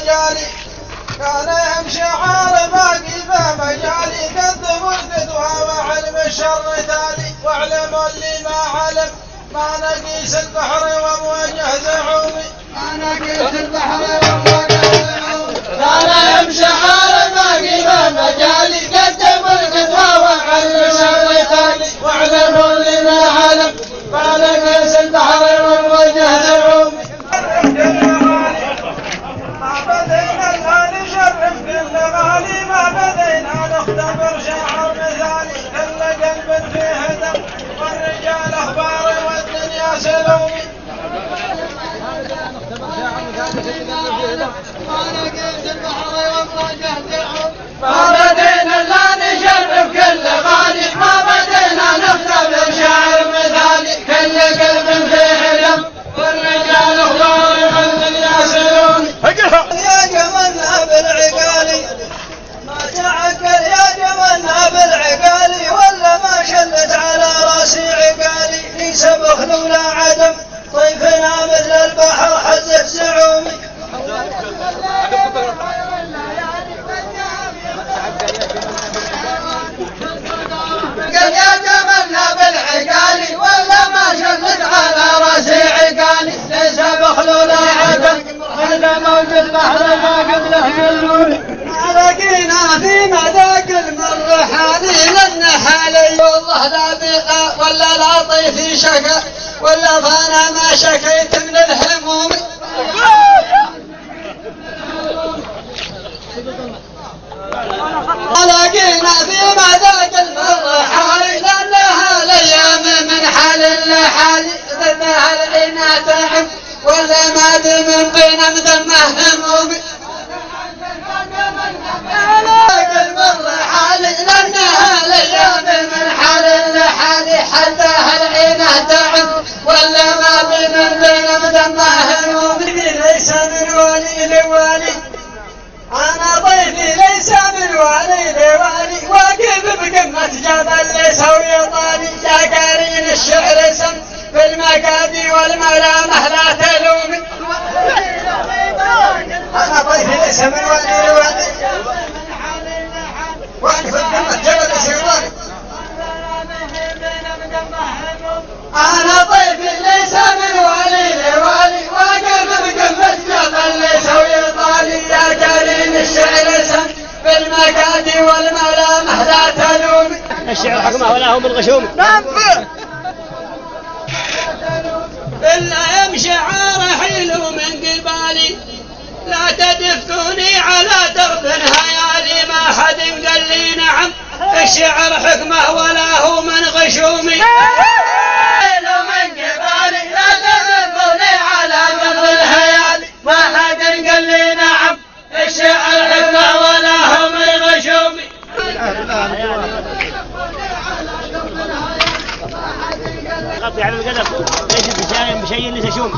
مجالي كان يمشي عارف مجالي قدم الفتوى وعلم الشر تالي واعلم اللي ما علم ما نقيس البحر وموجه زعومي ما نقيس البحر وموجه زعومي كان يمشي عارف مجالي قدم الفتوى وعلم الشر تالي واعلم اللي ما علم ما نقيس البحر وموجه زعومي ما بدينا نختبر شعر مثالي كل قلب فيه دم والرجال اخبار والدنيا سلومي ما بدينا لا نشرف كل غالي ما بدينا نختبر شعر مثالي كل قلب فيه دم والرجال اخبار والدنيا سلومي يا جمالنا بالعقالي تعقل يا جمالنا بالعقالي ولا ما شلت على راسي عقالي ليس بخل ولا عدم طيفنا مثل البحر حزه زعومي قال يا جمالنا بالعقالي ولا ما شلت على راسي عقالي ليس بخل ولا عدم هذا موج البحر ما قبله يلومي لقينا في مذاق المر حالي لن حالي والله لا بقى ولا لا طيفي شكا ولا فانا ما شكيت من الهموم لقينا في مذاق المر حالي لن الايام من حال لحالي ذنها العينا تعب ولا ما دي من بين مذمه همومي حالي لأنها الأيام من حال لحالي حتى هالعينه تعب ولا ما بين مدمه همومي ليس من والي لوالي أنا ضيفي ليس من والي لوالي واقف بقمة جبل ليس ويطالي يا قارين الشعر سم في المكادي والملامح لا تلومي أنا ضيفي ليس من والي لوالي واقف بقمة جبل سيطاني أنا طيفي ليس من والي لوالي واقف بقمة جبل ليس ويطالي يا قارين الشعر سم في المكادي والملامح لا تلومي الشعر حكمه ولا هو من غشومي إلا يمشي عارحيل من قبالي لا تدفوني على درب هيالي ما حد قال لي نعم الشعر حكمه ولا هو من غشومي من قبالي لا تدفوني على درب هيالي ما حد قال لي نعم الشعر حكمه ولا هو من غشومي غطي على القدر ليش بشايم بشيء ليس شوم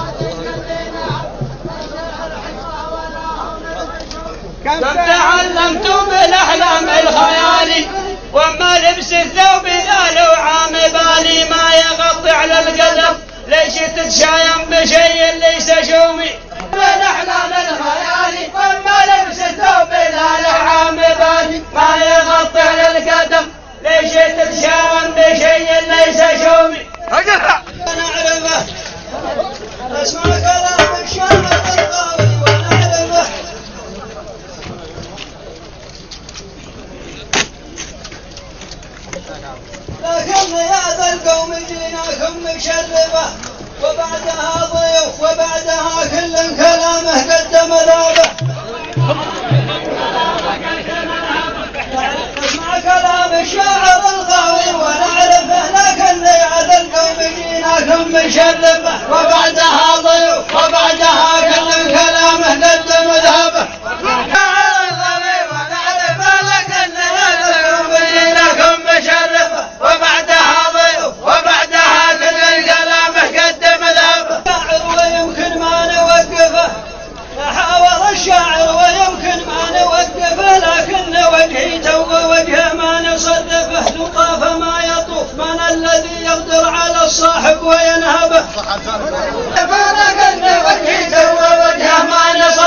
كم تعلمت بالاحلام الخيالي وما لبس الثوب ذا لو عام بالي ما يغطي على القدر ليش تتشايم بشيء ليس شومي بالاحلام الخيالي وما لبس الثوب ذا لو عام بالي ما يغطي على القدر ليش تتشايم بشيء ليس شومي انا اعرفه اسمع كلام الشام الطاوي وانا اعرفه لكن يا ذا القوم جيناكم مشرفه وبعدها ضيوف وبعدها كل كلامه قدم ذابه اسمع كلام الشاعر القوي ونعرفه لكن يا ذا القوم جيناكم مشرفه وبعدها ضيوف وبعدها كل كلامه قدم ذابه وبعدها ضيوف وبعدها كل كلامه قدم ذابه الشاعر ويمكن ما نوقفه حاول الشاعر ويمكن ما نوقفه لكن وجهي توق وجهه ما نصرفه لو طاف ما يطوف من الذي يقدر على الصاحب وينهبه لكن وجهي توق وجهه ما نصرفه